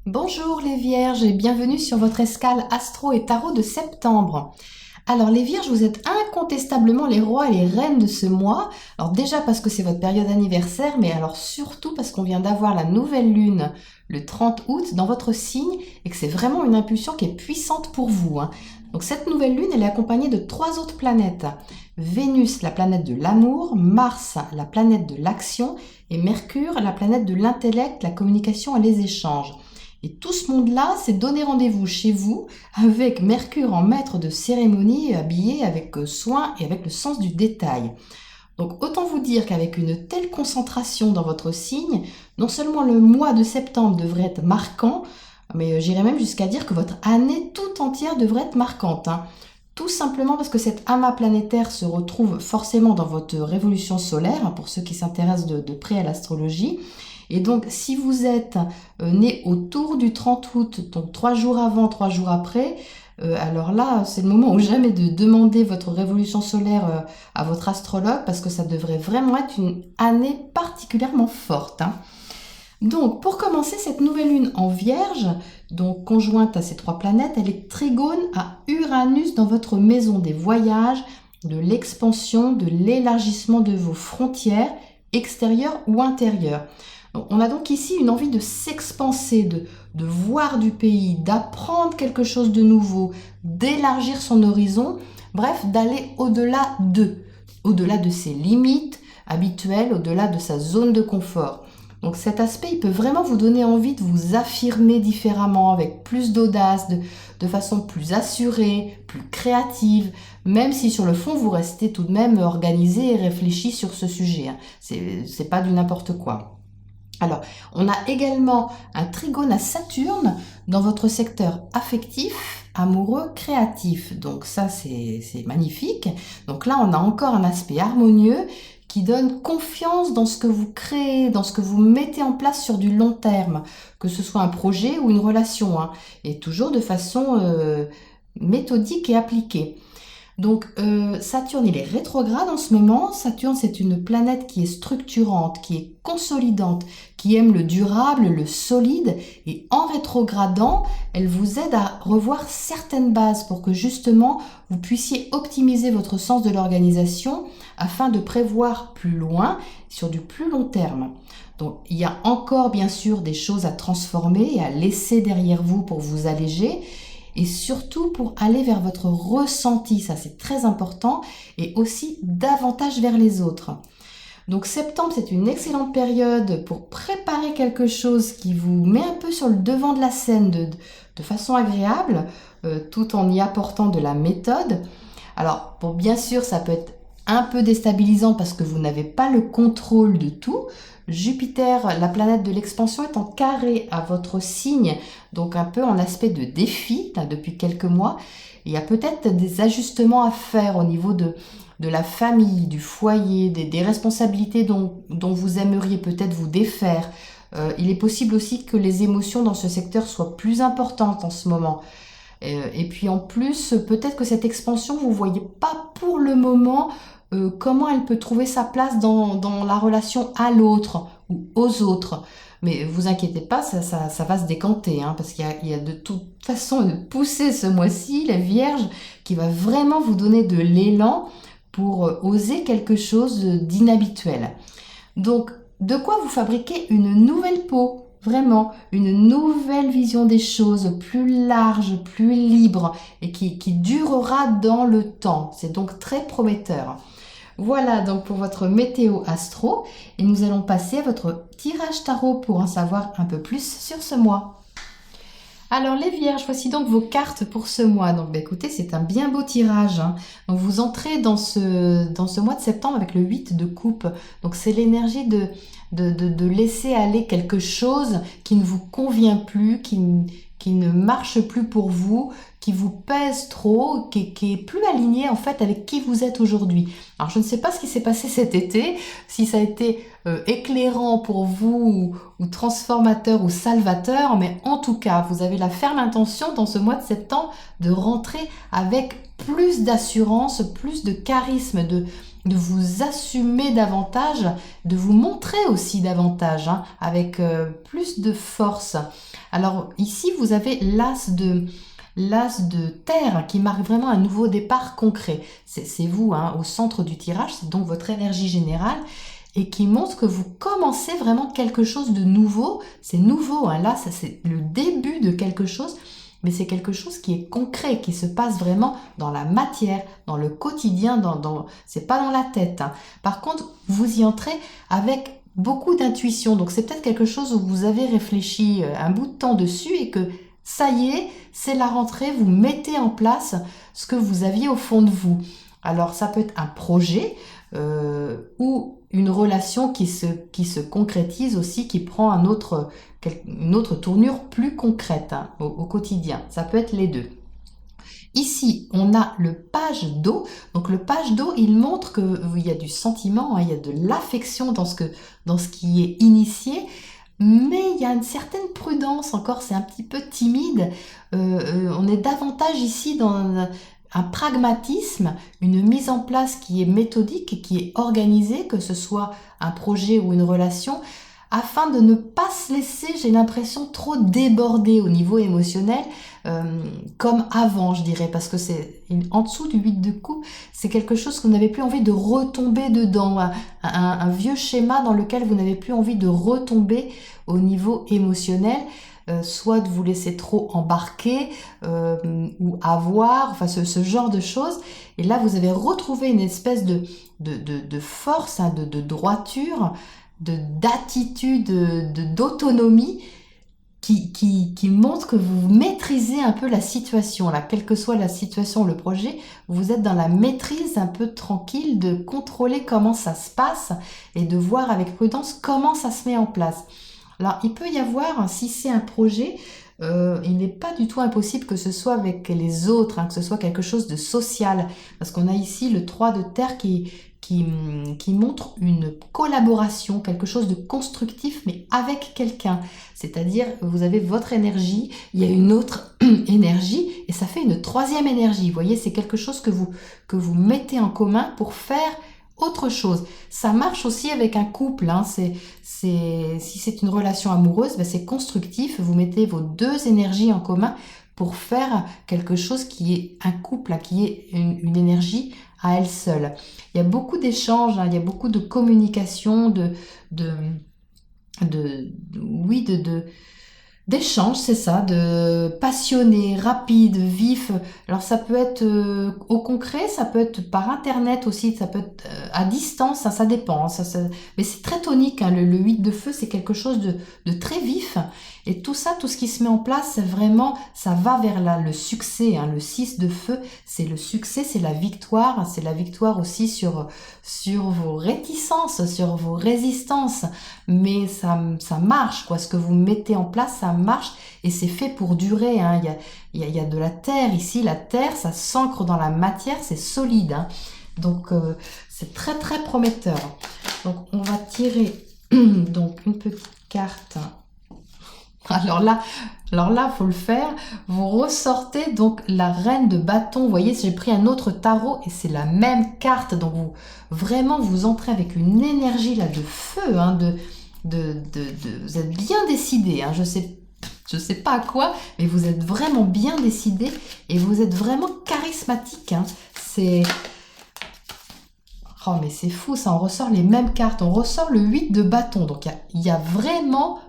Bonjour les Vierges et bienvenue sur votre escale astro et tarot de septembre. Alors les Vierges, vous êtes incontestablement les rois et les reines de ce mois. Alors déjà parce que c'est votre période anniversaire, mais alors surtout parce qu'on vient d'avoir la nouvelle lune le 30 août dans votre signe et que c'est vraiment une impulsion qui est puissante pour vous. Donc cette nouvelle lune, elle est accompagnée de 3 autres planètes. Vénus, la planète de l'amour, Mars, la planète de l'action et Mercure, la planète de l'intellect, la communication et les échanges. Et tout ce monde-là s'est donné rendez-vous chez vous avec Mercure en maître de cérémonie, habillé avec soin et avec le sens du détail. Donc autant vous dire qu'avec une telle concentration dans votre signe, non seulement le mois de septembre devrait être marquant, mais j'irais même jusqu'à dire que votre année tout entière devrait être marquante. Tout simplement parce que cet amas planétaire se retrouve forcément dans votre révolution solaire, pour ceux qui s'intéressent de près à l'astrologie. Et donc, si vous êtes né autour du 30 août, donc 3 jours avant, 3 jours après, alors là, c'est le moment ou jamais de demander votre révolution solaire à votre astrologue parce que ça devrait vraiment être une année particulièrement forte. Donc, pour commencer, cette nouvelle lune en Vierge, donc conjointe à ces 3 planètes, elle est trigone à Uranus dans votre maison des voyages, de l'expansion, de l'élargissement de vos frontières extérieures ou intérieures. On a donc ici une envie de s'expanser, de voir du pays, d'apprendre quelque chose de nouveau, d'élargir son horizon, bref, d'aller au-delà de ses limites habituelles, au-delà de sa zone de confort. Donc cet aspect, il peut vraiment vous donner envie de vous affirmer différemment, avec plus d'audace, de façon plus assurée, plus créative, même si sur le fond, vous restez tout de même organisé et réfléchi sur ce sujet. C'est pas du n'importe quoi. Alors, on a également un trigone à Saturne dans votre secteur affectif, amoureux, créatif. Donc ça, c'est magnifique. Donc là, on a encore un aspect harmonieux qui donne confiance dans ce que vous créez, dans ce que vous mettez en place sur du long terme, que ce soit un projet ou une relation, et toujours de façon méthodique et appliquée. Donc Saturne, il est rétrograde en ce moment. Saturne, c'est une planète qui est structurante, qui est consolidante, qui aime le durable, le solide. Et en rétrogradant, elle vous aide à revoir certaines bases pour que justement vous puissiez optimiser votre sens de l'organisation afin de prévoir plus loin, sur du plus long terme. Donc il y a encore bien sûr des choses à transformer et à laisser derrière vous pour vous alléger. Et surtout pour aller vers votre ressenti, ça c'est très important, et aussi davantage vers les autres. Donc septembre, c'est une excellente période pour préparer quelque chose qui vous met un peu sur le devant de la scène de façon agréable, tout en y apportant de la méthode. Alors, bon, bien sûr, ça peut être un peu déstabilisant parce que vous n'avez pas le contrôle de tout. Jupiter, la planète de l'expansion, est en carré à votre signe, donc un peu en aspect de défi là, depuis quelques mois. Il y a peut-être des ajustements à faire au niveau de la famille, du foyer, des responsabilités dont vous aimeriez peut-être vous défaire. Il est possible aussi que les émotions dans ce secteur soient plus importantes en ce moment. Et puis en plus, peut-être que cette expansion, vous ne voyez pas pour le moment comment elle peut trouver sa place dans la relation à l'autre ou aux autres. Mais vous inquiétez pas, ça va se décanter, parce qu'il y a de toute façon une poussée ce mois-ci, la Vierge, qui va vraiment vous donner de l'élan pour oser quelque chose d'inhabituel. Donc, de quoi vous fabriquer une nouvelle peau, vraiment, une nouvelle vision des choses, plus large, plus libre, et qui durera dans le temps. C'est donc très prometteur. Voilà donc pour votre météo astro, et nous allons passer à votre tirage tarot pour en savoir un peu plus sur ce mois. Alors les Vierges, voici donc vos cartes pour ce mois. Donc écoutez, c'est un bien beau tirage. Donc vous entrez dans ce mois de septembre avec le 8 de coupe. Donc c'est l'énergie de laisser aller quelque chose qui ne vous convient plus, qui ne marche plus pour vous, qui vous pèse trop, qui est plus aligné en fait avec qui vous êtes aujourd'hui. Alors je ne sais pas ce qui s'est passé cet été, si ça a été éclairant pour vous ou transformateur ou salvateur, mais en tout cas, vous avez la ferme intention dans ce mois de septembre de rentrer avec plus d'assurance, plus de charisme, de vous assumer davantage, de vous montrer aussi davantage, hein, avec plus de force. Alors ici, vous avez l'as de terre qui marque vraiment un nouveau départ concret. C'est vous, hein, au centre du tirage, c'est donc votre énergie générale et qui montre que vous commencez vraiment quelque chose de nouveau. C'est nouveau, hein, là, c'est le début de quelque chose, mais c'est quelque chose qui est concret, qui se passe vraiment dans la matière, dans le quotidien, c'est pas dans la tête, hein. Par contre, vous y entrez avec beaucoup d'intuition, donc c'est peut-être quelque chose où vous avez réfléchi un bout de temps dessus et que ça y est, c'est la rentrée, vous mettez en place ce que vous aviez au fond de vous. Alors ça peut être un projet ou une relation qui se concrétise aussi, qui prend une autre tournure plus concrète, hein, au quotidien. Ça peut être les deux. Ici, on a le page d'eau. Donc le page d'eau, il montre qu'il y a du sentiment, hein, il y a de l'affection dans ce qui est initié. Mais il y a une certaine prudence encore, c'est un petit peu timide. On est davantage ici dans un pragmatisme, une mise en place qui est méthodique, qui est organisée, que ce soit un projet ou une relation, afin de ne pas se laisser, j'ai l'impression, trop déborder au niveau émotionnel, comme avant, je dirais, parce que c'est en dessous du 8 de coupe, c'est quelque chose que vous n'avez plus envie de retomber dedans, un vieux schéma dans lequel vous n'avez plus envie de retomber au niveau émotionnel, soit de vous laisser trop embarquer ou avoir, enfin ce genre de choses. Et là, vous avez retrouvé une espèce de force, hein, de droiture, d'attitude, d'autonomie qui montre que vous maîtrisez un peu la situation, là, quelle que soit la situation, le projet, vous êtes dans la maîtrise un peu tranquille de contrôler comment ça se passe et de voir avec prudence comment ça se met en place. Alors, il peut y avoir, si c'est un projet, il n'est pas du tout impossible que ce soit avec les autres, hein, que ce soit quelque chose de social, parce qu'on a ici le 3 de terre qui montre une collaboration, quelque chose de constructif, mais avec quelqu'un. C'est-à-dire, vous avez votre énergie, il y a une autre énergie, et ça fait une troisième énergie. Vous voyez, c'est quelque chose que vous mettez en commun pour faire autre chose. Ça marche aussi avec un couple, hein. Si c'est une relation amoureuse, ben c'est constructif. Vous mettez vos deux énergies en commun pour faire quelque chose qui est un couple, hein, qui est une énergie à elle seule. Il y a beaucoup d'échanges, hein, il y a beaucoup de communication, d'échanges, c'est ça, de passionné, rapide, vif. Alors ça peut être au concret, ça peut être par internet aussi, ça peut être à distance, ça dépend. Mais c'est très tonique, hein, le 8 de feu, c'est quelque chose de très vif. Et tout ça, tout ce qui se met en place, c'est vraiment, ça va vers le succès, hein. Le 6 de feu, c'est le succès, c'est la victoire aussi sur vos réticences, sur vos résistances. Mais ça marche, quoi. Ce que vous mettez en place, ça marche et c'est fait pour durer, hein. Il y a de la terre ici. La terre, ça s'ancre dans la matière, c'est solide, hein. Donc, c'est très, très prometteur. Donc, on va tirer donc une petite carte. Alors là, faut le faire. Vous ressortez donc la reine de bâton. Vous voyez, j'ai pris un autre tarot et c'est la même carte. Donc, vous entrez avec une énergie là de feu, hein, vous êtes bien décidé, hein. Je sais pas à quoi, mais vous êtes vraiment bien décidé et vous êtes vraiment charismatique, hein. Oh, mais c'est fou, ça, on ressort les mêmes cartes. On ressort le 8 de bâton. Donc, il y a vraiment,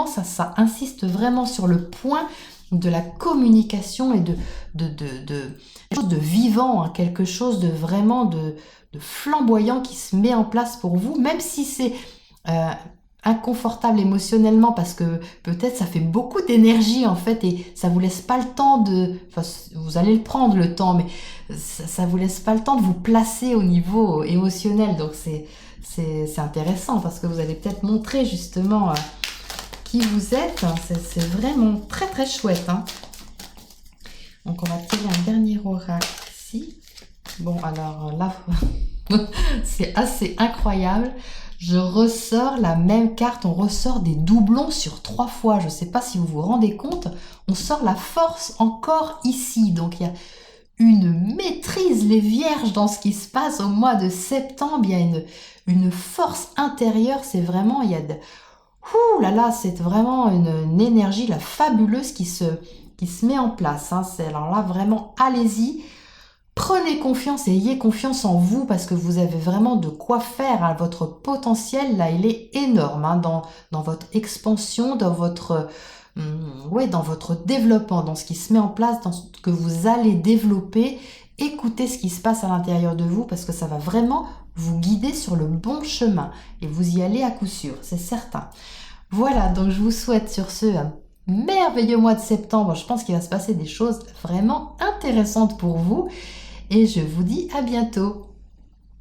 ça insiste vraiment sur le point de la communication et de quelque chose de vivant, hein, quelque chose de vraiment de flamboyant qui se met en place pour vous, même si c'est inconfortable émotionnellement parce que peut-être ça fait beaucoup d'énergie en fait et ça vous laisse pas le temps enfin vous allez le prendre le temps mais ça vous laisse pas le temps de vous placer au niveau émotionnel, donc c'est intéressant parce que vous allez peut-être montrer justement qui vous êtes, hein. C'est vraiment très très chouette, hein. Donc on va tirer un dernier oracle ici. Bon alors là c'est assez incroyable. Je ressors la même carte, on ressort des doublons sur 3 fois. Je ne sais pas si vous vous rendez compte, on sort la force encore ici. Donc il y a une maîtrise, les vierges, dans ce qui se passe au mois de septembre. Il y a une force intérieure, c'est vraiment, il y a de... Ouh là là, c'est vraiment une énergie là, fabuleuse qui se met en place. Hein. Alors là, vraiment, allez-y. Prenez confiance et ayez confiance en vous parce que vous avez vraiment de quoi faire. Hein. Votre potentiel, là, il est énorme hein, dans votre expansion, dans votre développement, dans ce qui se met en place, dans ce que vous allez développer. Écoutez ce qui se passe à l'intérieur de vous parce que ça va vraiment vous guider sur le bon chemin et vous y allez à coup sûr, c'est certain. Voilà, donc je vous souhaite sur ce merveilleux mois de septembre. Je pense qu'il va se passer des choses vraiment intéressantes pour vous et je vous dis à bientôt.